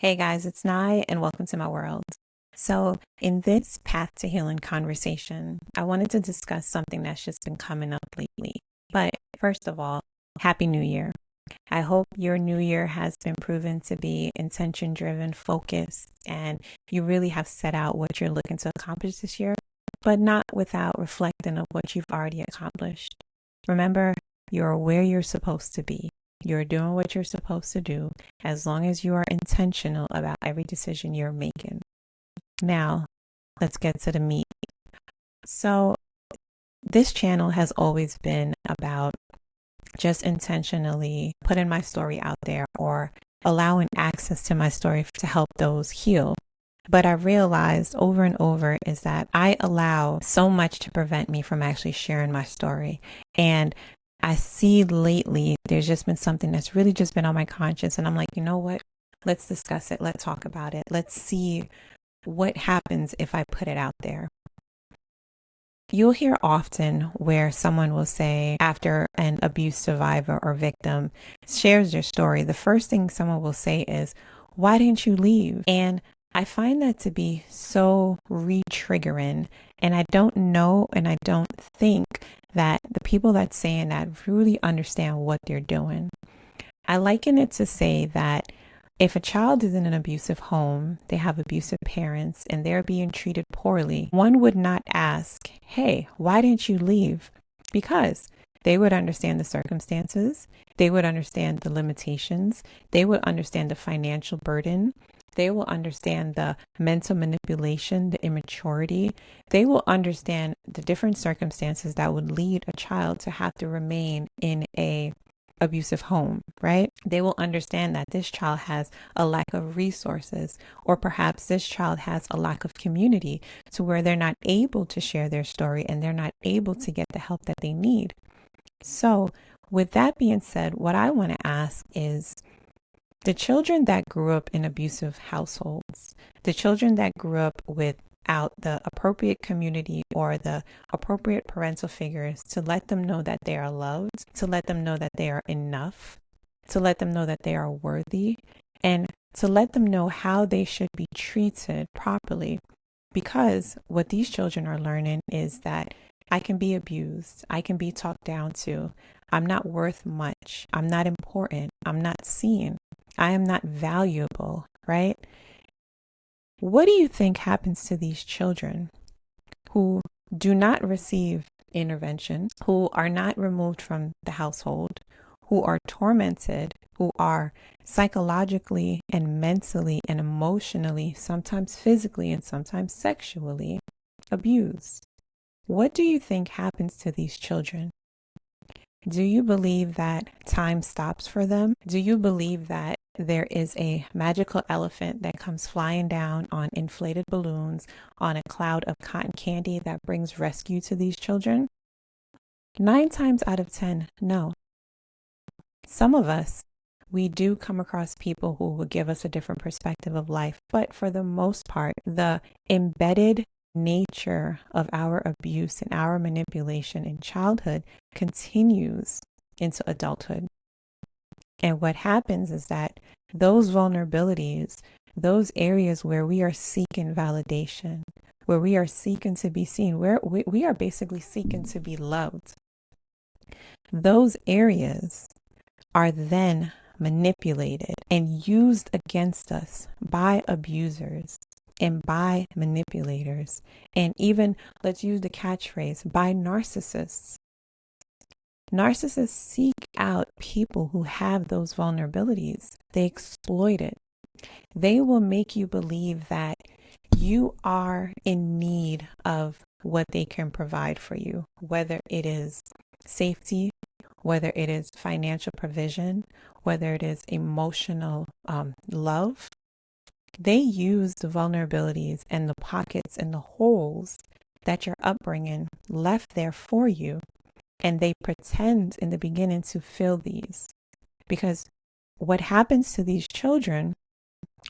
Hey guys, it's Nye and welcome to my world. So, in this Path to Healing conversation, I wanted to discuss something that's just been coming up lately. But first of all, Happy New Year. I hope your new year has been proven to be intention driven, focused, and you really have set out what you're looking to accomplish this year, but not without reflecting on what you've already accomplished. Remember, you're where you're supposed to be. You're doing what you're supposed to do as long as you are intentional about every decision you're making. Now, let's get to the meat. So, this channel has always been about just intentionally putting my story out there or allowing access to my story to help those heal. But I realized over and over is that I allow so much to prevent me from actually sharing my story. And I see lately there's just been something that's really just been on my conscience. And I'm like, you know what? Let's discuss it. Let's talk about it. Let's see what happens if I put it out there. You'll hear often where someone will say, after an abuse survivor or victim shares their story, the first thing someone will say is, why didn't you leave? And I find that to be so re-triggering. And I don't know and I don't think that the people that's saying that really understand what they're doing. I liken it to say that if a child is in an abusive home, they have abusive parents, and they're being treated poorly, one would not ask, hey, why didn't you leave? Because they would understand the circumstances, they would understand the limitations, they would understand the financial burden, they will understand the mental manipulation, the immaturity, they will understand the different circumstances that would lead a child to have to remain in a abusive home, right? They will understand that this child has a lack of resources, or perhaps this child has a lack of community to where they're not able to share their story and they're not able to get the help that they need. So, with that being said, what I want to ask is the children that grew up in abusive households, the children that grew up without the appropriate community or the appropriate parental figures to let them know that they are loved, to let them know that they are enough, to let them know that they are worthy, and to let them know how they should be treated properly. Because what these children are learning is that I can be abused, I can be talked down to, I'm not worth much, I'm not important, I'm not seen, I am not valuable, right? What do you think happens to these children who do not receive intervention, who are not removed from the household, who are tormented, who are psychologically and mentally and emotionally, sometimes physically and sometimes sexually abused? What do you think happens to these children? Do you believe that time stops for them? Do you believe that there is a magical elephant that comes flying down on inflated balloons on a cloud of cotton candy that brings rescue to these children? 9 times out of 10, no. Some of us, we do come across people who will give us a different perspective of life, but for the most part, the embedded nature of our abuse and our manipulation in childhood continues into adulthood. And what happens is that those vulnerabilities, those areas where we are seeking validation, where we are seeking to be seen, where we are basically seeking to be loved, those areas are then manipulated and used against us by abusers and by manipulators, and even, let's use the catchphrase, by narcissists. Narcissists seek out people who have those vulnerabilities. They exploit it. They will make you believe that you are in need of what they can provide for you, whether it is safety, whether it is financial provision, whether it is emotional love. They use the vulnerabilities and the pockets and the holes that your upbringing left there for you. And they pretend in the beginning to fill these. Because what happens to these children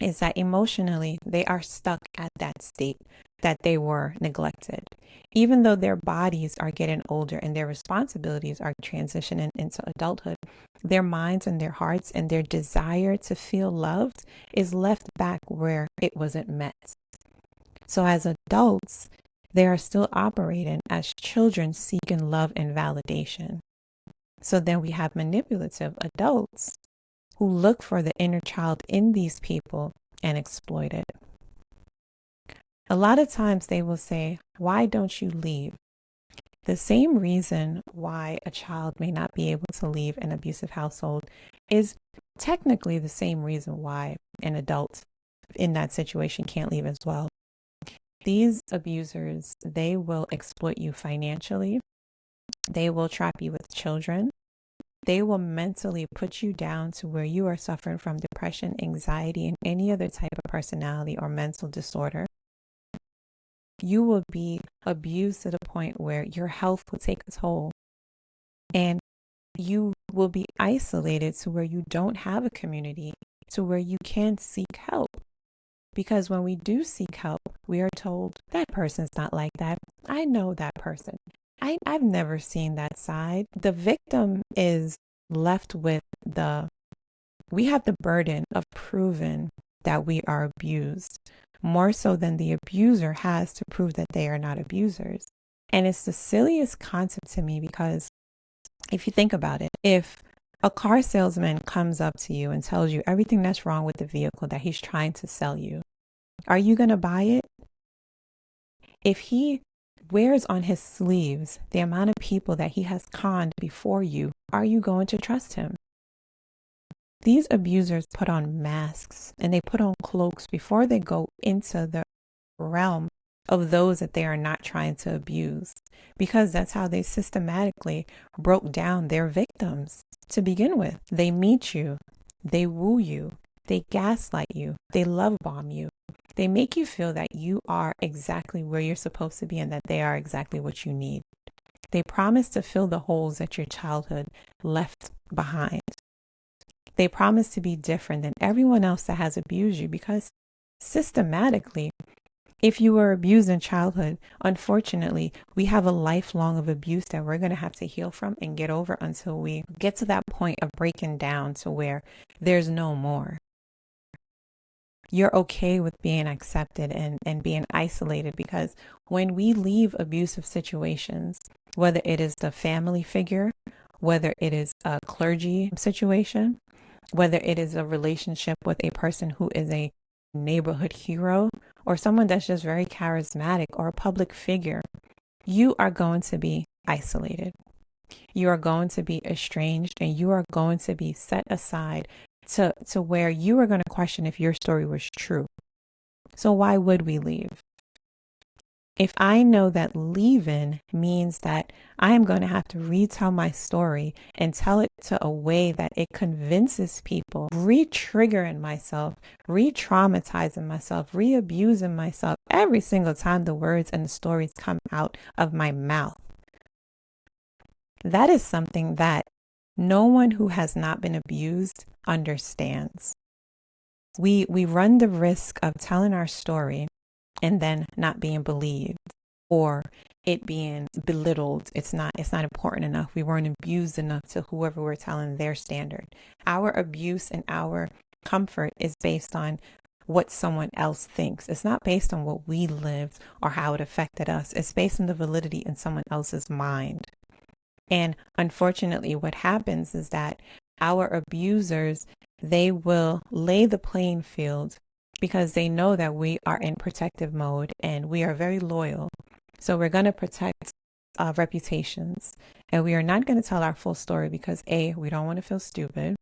is that emotionally they are stuck at that state. that they were neglected. Even though their bodies are getting older and their responsibilities are transitioning into adulthood, their minds and their hearts and their desire to feel loved is left back where it wasn't met. So as adults, they are still operating as children seeking love and validation. So then we have manipulative adults who look for the inner child in these people and exploit it. A lot of times they will say, "Why don't you leave?" The same reason why a child may not be able to leave an abusive household is technically the same reason why an adult in that situation can't leave as well. These abusers, they will exploit you financially. They will trap you with children. They will mentally put you down to where you are suffering from depression, anxiety, and any other type of personality or mental disorder. You will be abused to the point where your health will take a toll, and you will be isolated to where you don't have a community, to where you can't seek help. Because when we do seek help, we are told that person's not like that. I know that person. I've never seen that side. The victim is left with we have the burden of proving that we are abused, more so than the abuser has to prove that they are not abusers. And it's the silliest concept to me because if you think about it, if a car salesman comes up to you and tells you everything that's wrong with the vehicle that he's trying to sell you, are you going to buy it? If he wears on his sleeves the amount of people that he has conned before you, are you going to trust him? These abusers put on masks and they put on cloaks before they go into the realm of those that they are not trying to abuse, because that's how they systematically broke down their victims to begin with. They meet you, they woo you, they gaslight you, they love bomb you. They make you feel that you are exactly where you're supposed to be and that they are exactly what you need. They promise to fill the holes that your childhood left behind. They promise to be different than everyone else that has abused you, because systematically, if you were abused in childhood, unfortunately, we have a lifelong of abuse that we're going to have to heal from and get over until we get to that point of breaking down to where there's no more. You're okay with being accepted and being isolated, because when we leave abusive situations, whether it is the family figure, whether it is a clergy situation, whether it is a relationship with a person who is a neighborhood hero or someone that's just very charismatic or a public figure, you are going to be isolated. You are going to be estranged, and you are going to be set aside to where you are going to question if your story was true. So why would we leave? If I know that leaving means that I am going to have to retell my story and tell it to a way that it convinces people, re-triggering myself, re-traumatizing myself, re-abusing myself every single time the words and the stories come out of my mouth, that is something that no one who has not been abused understands. We run the risk of telling our story and then not being believed, or it being belittled. It's not important enough. We weren't abused enough to whoever we're telling their standard. Our abuse and our comfort is based on what someone else thinks. It's not based on what we lived or how it affected us. It's based on the validity in someone else's mind. And unfortunately, what happens is that our abusers, they will lay the playing field because they know that we are in protective mode and we are very loyal. So we're going to protect reputations, and we are not going to tell our full story because A, we don't want to feel stupid.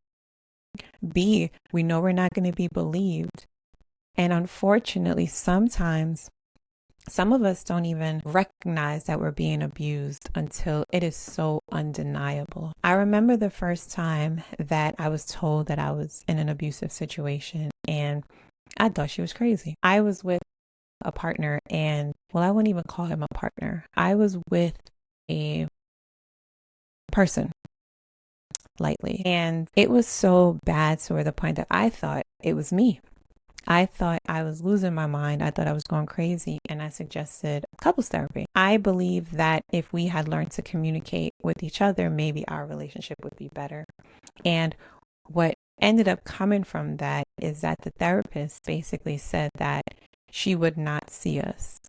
B, we know we're not going to be believed. And unfortunately, sometimes some of us don't even recognize that we're being abused until it is so undeniable. I remember the first time that I was told that I was in an abusive situation, and I thought she was crazy. I was with a partner, and well, I wouldn't even call him a partner. I was with a person, lightly. And it was so bad to the point that I thought it was me. I thought I was losing my mind. I thought I was going crazy. And I suggested couples therapy. I believe that if we had learned to communicate with each other, maybe our relationship would be better. And what ended up coming from that is that the therapist basically said that she would not see us.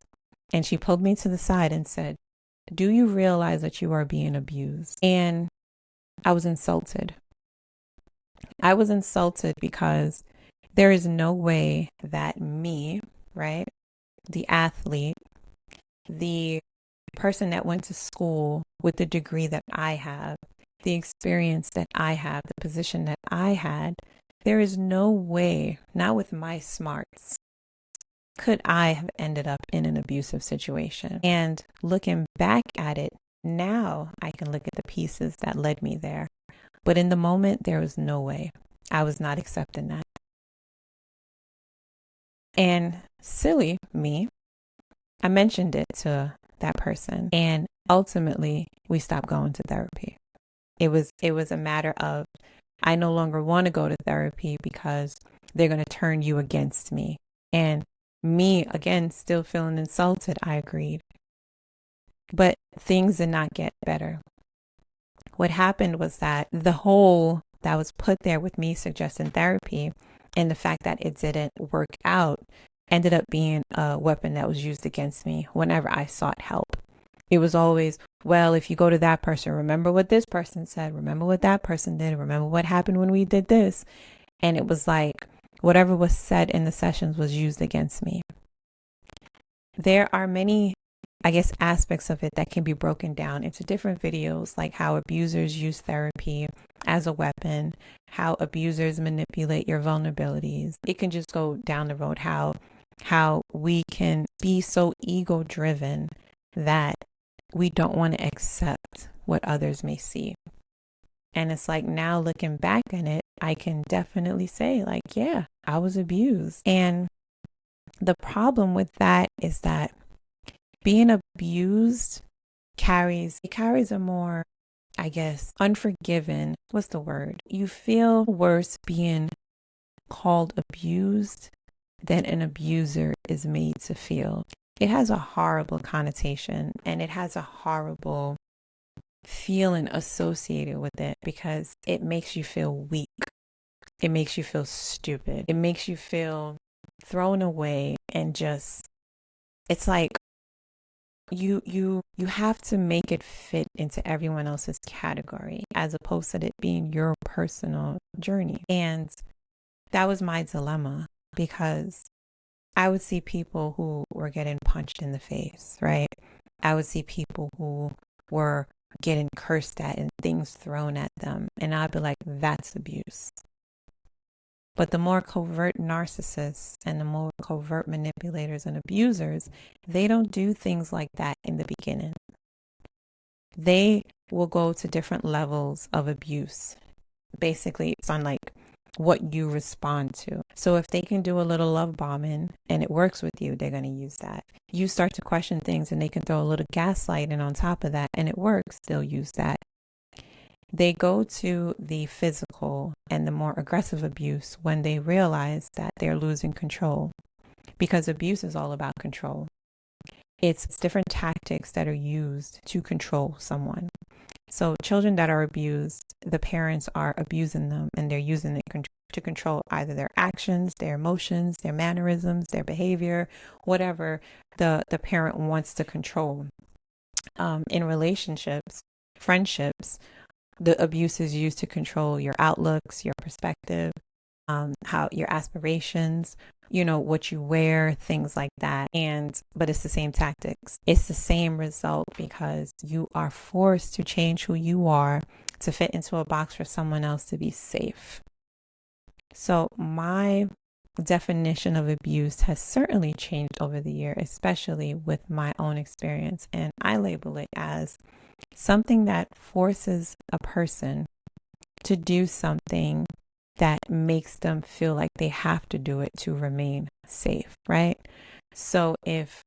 And she pulled me to the side and said, "Do you realize that you are being abused?" And I was insulted. I was insulted because there is no way that me, right, the athlete, the person that went to school with the degree that I have, the experience that I have, the position that I had, there is no way, not with my smarts, could I have ended up in an abusive situation. And looking back at it, now I can look at the pieces that led me there. But in the moment, there was no way. I was not accepting that. And silly me, I mentioned it to that person. And ultimately, we stopped going to therapy. It was a matter of, I no longer want to go to therapy because they're going to turn you against me. And me, again, still feeling insulted, I agreed. But things did not get better. What happened was that the hole that was put there with me suggesting therapy and the fact that it didn't work out ended up being a weapon that was used against me whenever I sought help. It was always, well, if you go to that person, remember what this person said, remember what that person did, remember what happened when we did this. And it was like whatever was said in the sessions was used against me. There are many, I guess, aspects of it that can be broken down into different videos, like how abusers use therapy as a weapon, how abusers manipulate your vulnerabilities. It can just go down the road how we can be so ego driven that we don't want to accept what others may see. And it's like, now looking back on it, I can definitely say, like, yeah, I was abused. And the problem with that is that being abused carries a more, I guess, unforgiven, what's the word? You feel worse being called abused than an abuser is made to feel. It has a horrible connotation and it has a horrible feeling associated with it because it makes you feel weak. It makes you feel stupid. It makes you feel thrown away and just, it's like you have to make it fit into everyone else's category as opposed to it being your personal journey. And that was my dilemma because I would see people who were getting punched in the face, right? I would see people who were getting cursed at and things thrown at them. And I'd be like, that's abuse. But the more covert narcissists and the more covert manipulators and abusers, they don't do things like that in the beginning. They will go to different levels of abuse. Basically, it's on like what you respond to. So if they can do a little love bombing and it works with you, they're going to use that. You start to question things and they can throw a little gaslighting on top of that and it works, they'll use that. They go to the physical and the more aggressive abuse when they realize that they're losing control, because abuse is all about control. It's different tactics that are used to control someone. So children that are abused, the parents are abusing them and they're using it to control either their actions, their emotions, their mannerisms, their behavior, whatever the parent wants to control. In relationships, friendships, the abuse is used to control your outlooks, your perspective, how your aspirations, what you wear, things like that. But it's the same tactics. It's the same result because you are forced to change who you are to fit into a box for someone else to be safe. So my definition of abuse has certainly changed over the year, especially with my own experience. And I label it as something that forces a person to do something that makes them feel like they have to do it to remain safe, right? So if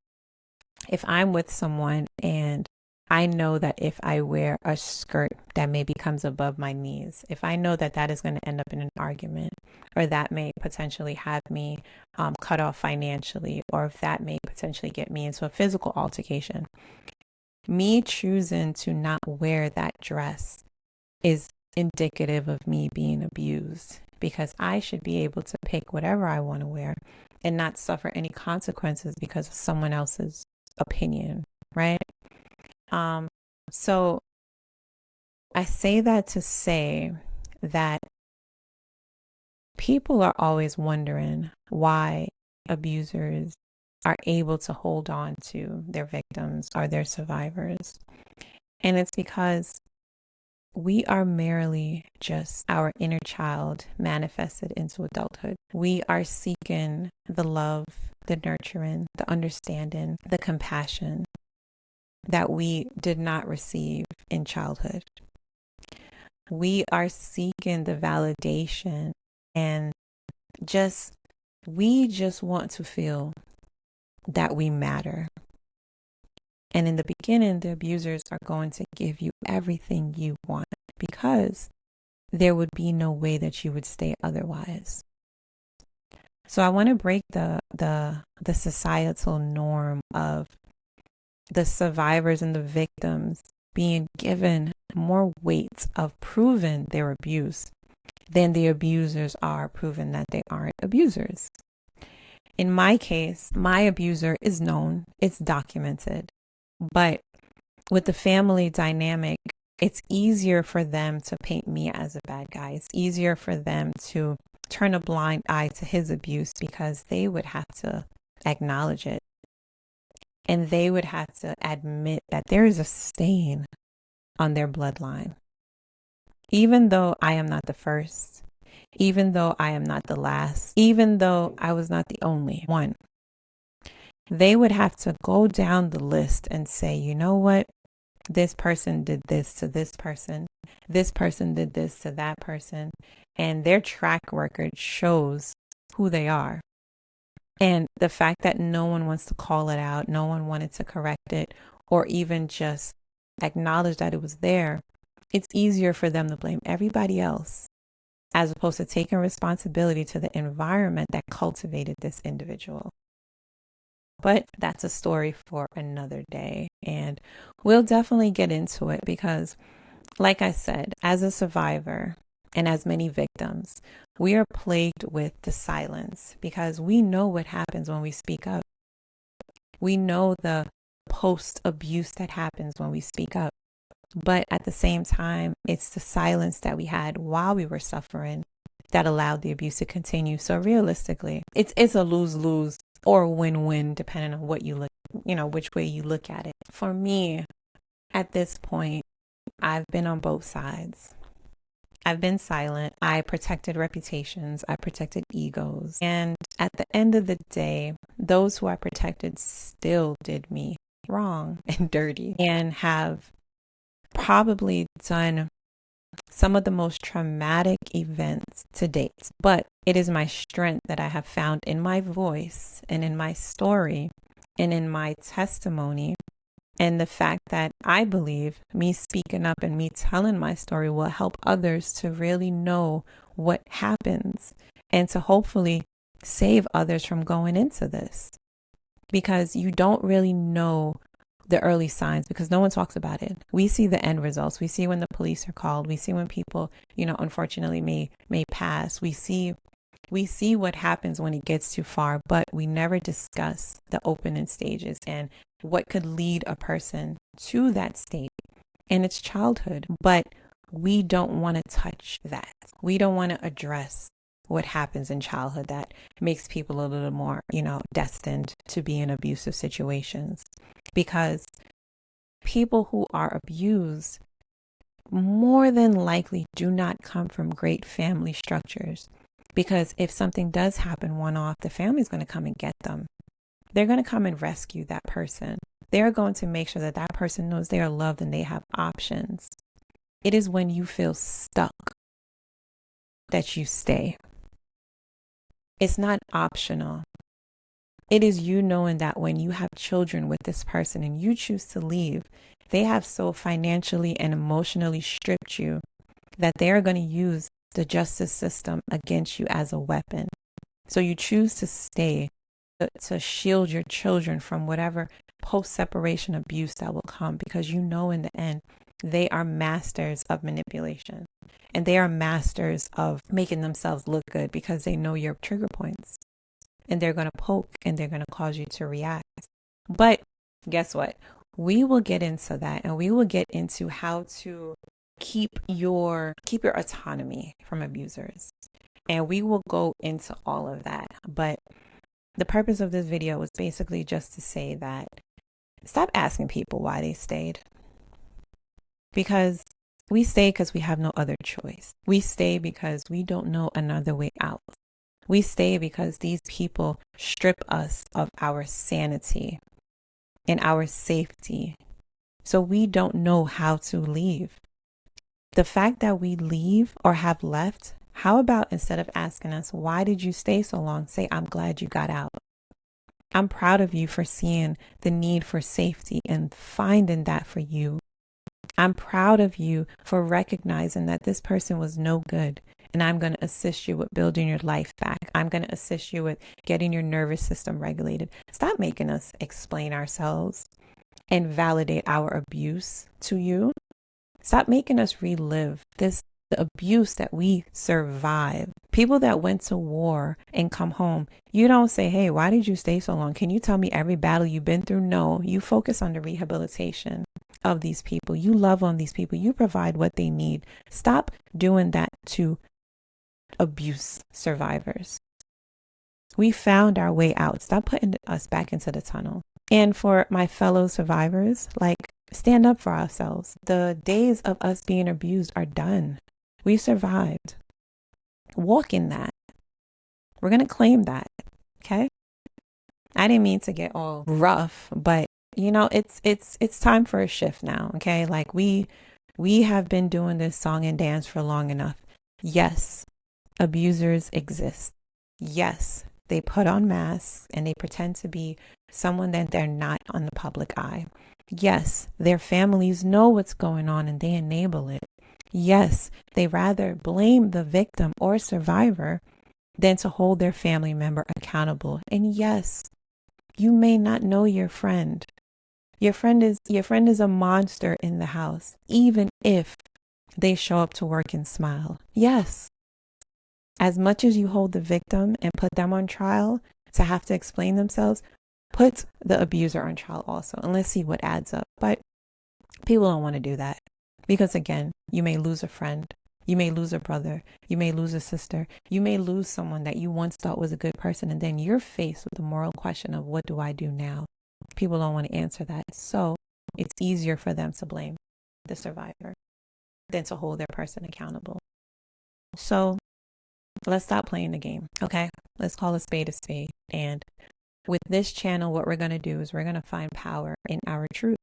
I'm with someone and I know that if I wear a skirt that maybe comes above my knees, if I know that that is going to end up in an argument, or that may potentially have me cut off financially, or if that may potentially get me into a physical altercation, me choosing to not wear that dress is indicative of me being abused, because I should be able to pick whatever I want to wear and not suffer any consequences because of someone else's opinion, right? So I say that to say that people are always wondering why abusers are able to hold on to their victims or their survivors. And it's because we are merely just our inner child manifested into adulthood. We are seeking the love, the nurturing, the understanding, the compassion that we did not receive in childhood. We are seeking the validation and we just want to feel that we matter. And in the beginning, the abusers are going to give you everything you want because there would be no way that you would stay otherwise. So I want to break the societal norm of the survivors and the victims being given more weight of proving their abuse than the abusers are proving that they aren't abusers. In my case, my abuser is known, it's documented, but with the family dynamic, it's easier for them to paint me as a bad guy. It's easier for them to turn a blind eye to his abuse because they would have to acknowledge it. And they would have to admit that there is a stain on their bloodline. Even though I am not the first, even though I am not the last, even though I was not the only one, they would have to go down the list and say, you know what? This person did this to this person. This person did this to that person. And their track record shows who they are. And the fact that no one wants to call it out, no one wanted to correct it, or even just acknowledge that it was there, it's easier for them to blame everybody else as opposed to taking responsibility to the environment that cultivated this individual. But that's a story for another day. And we'll definitely get into it because, like I said, as a survivor and as many victims, we are plagued with the silence because we know what happens when we speak up. We know the post-abuse that happens when we speak up. But at the same time, it's the silence that we had while we were suffering that allowed the abuse to continue. So realistically, it's a lose-lose or win-win, depending on what you look, which way you look at it. For me, at this point, I've been on both sides. I've been silent. I protected reputations. I protected egos. And at the end of the day, those who I protected still did me wrong and dirty and have probably done some of the most traumatic events to date. But it is my strength that I have found in my voice and in my story and in my testimony. And the fact that I believe me speaking up and me telling my story will help others to really know what happens and to hopefully save others from going into this. Because you don't really know the early signs because no one talks about it. We see the end results. We see when the police are called. We see when people, unfortunately may pass. We see what happens when it gets too far, but we never discuss the opening stages and what could lead a person to that state. And it's childhood, but we don't want to touch that. We don't want to address what happens in childhood that makes people a little more, destined to be in abusive situations. Because people who are abused more than likely do not come from great family structures. Because if something does happen one-off, the family's going to come and get them. They're going to come and rescue that person. They're going to make sure that that person knows they are loved and they have options. It is when you feel stuck that you stay. It's not optional. It is you knowing that when you have children with this person and you choose to leave, They have so financially and emotionally stripped you that they are going to use the justice system against you as a weapon. So you choose to stay to shield your children from whatever post-separation abuse that will come, because you know in the end they are masters of manipulation and they are masters of making themselves look good because they know your trigger points and they're going to poke and they're going to cause you to react. But guess what? We will get into that, and we will get into how to keep your autonomy from abusers. And we will go into all of that. But the purpose of this video was basically just to say that stop asking people why they stayed. Because we stay because we have no other choice. We stay because we don't know another way out. We stay because these people strip us of our sanity and our safety. So we don't know how to leave. The fact that we leave or have left, how about instead of asking us, why did you stay so long? Say, I'm glad you got out. I'm proud of you for seeing the need for safety and finding that for you. I'm proud of you for recognizing that this person was no good, and I'm going to assist you with building your life back. I'm going to assist you with getting your nervous system regulated. Stop making us explain ourselves and validate our abuse to you. Stop making us relive the abuse that we survived. People that went to war and come home, you don't say, hey, why did you stay so long? Can you tell me every battle you've been through? No, you focus on the rehabilitation of these people. You love on these people. You provide what they need. Stop doing that to abuse survivors. We found our way out. Stop putting us back into the tunnel. And for my fellow survivors, stand up for ourselves. The days of us being abused are done. We survived. Walk in that. We're going to claim that. Okay? I didn't mean to get all rough, but it's time for a shift now. Okay? We have been doing this song and dance for long enough. Yes, abusers exist. Yes, they put on masks and they pretend to be someone that they're not on the public eye. Yes, their families know what's going on and they enable it. Yes, they rather blame the victim or survivor than to hold their family member accountable. And yes, you may not know your friend. Your friend is a monster in the house, even if they show up to work and smile. Yes. As much as you hold the victim and put them on trial to have to explain themselves, put the abuser on trial also, and let's see what adds up. But people don't want to do that because, again, you may lose a friend, you may lose a brother, you may lose a sister, you may lose someone that you once thought was a good person, and then you're faced with the moral question of what do I do now? People don't want to answer that. So it's easier for them to blame the survivor than to hold their person accountable. So let's stop playing the game, okay? Let's call a spade a spade. And with this channel, what we're going to do is we're going to find power in our truth,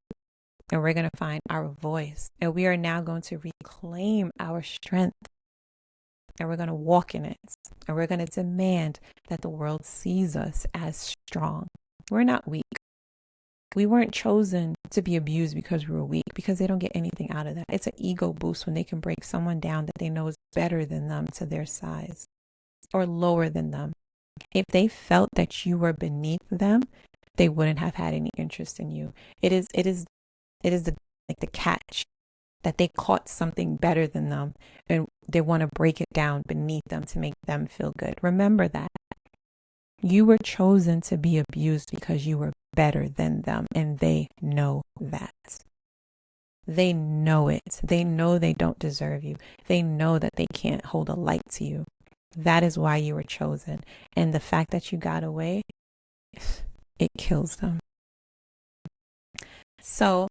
and we're going to find our voice, and we are now going to reclaim our strength, and we're going to walk in it, and we're going to demand that the world sees us as strong. We're not weak. We weren't chosen to be abused because we were weak, because they don't get anything out of that. It's an ego boost when they can break someone down that they know is better than them to their size or lower than them. If they felt that you were beneath them, they wouldn't have had any interest in you. It is the catch that they caught something better than them and they want to break it down beneath them to make them feel good. Remember that. You were chosen to be abused because you were better than them, and they know that. They know it. They know they don't deserve you. They know that they can't hold a light to you. That is why you were chosen. And the fact that you got away, it kills them. So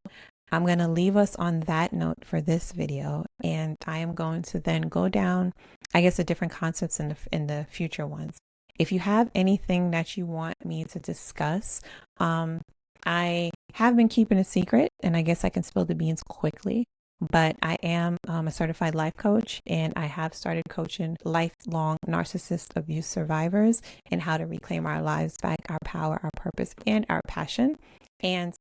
I'm going to leave us on that note for this video. And I am going to then go down, I guess, the different concepts in the future ones. If you have anything that you want me to discuss, I have been keeping a secret, and I guess I can spill the beans quickly. But I am a certified life coach, and I have started coaching lifelong narcissist abuse survivors and how to reclaim our lives back, our power, our purpose, and our passion. And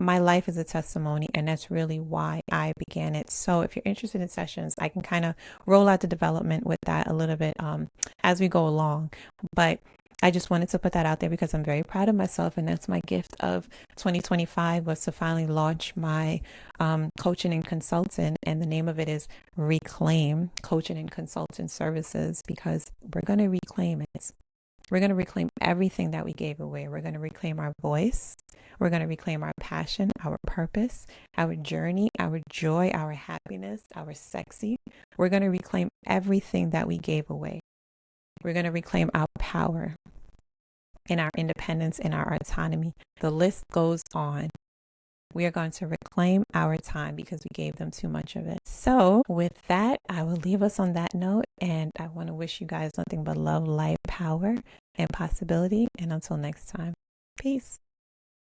my life is a testimony, and that's really why I began it. So if you're interested in sessions, I can kind of roll out the development with that a little bit as we go along. But I just wanted to put that out there because I'm very proud of myself, and that's my gift of 2025 was to finally launch my coaching and consultant, and the name of it is Reclaim Coaching and Consultant Services, because we're going to reclaim it. We're going to reclaim everything that we gave away. We're going to reclaim our voice. We're going to reclaim our passion, our purpose, our journey, our joy, our happiness, our sexy. We're going to reclaim everything that we gave away. We're going to reclaim our power and our independence and our autonomy. The list goes on. We are going to reclaim our time because we gave them too much of it. So with that, I will leave us on that note. And I want to wish you guys nothing but love, light, power, and possibility. And until next time, peace.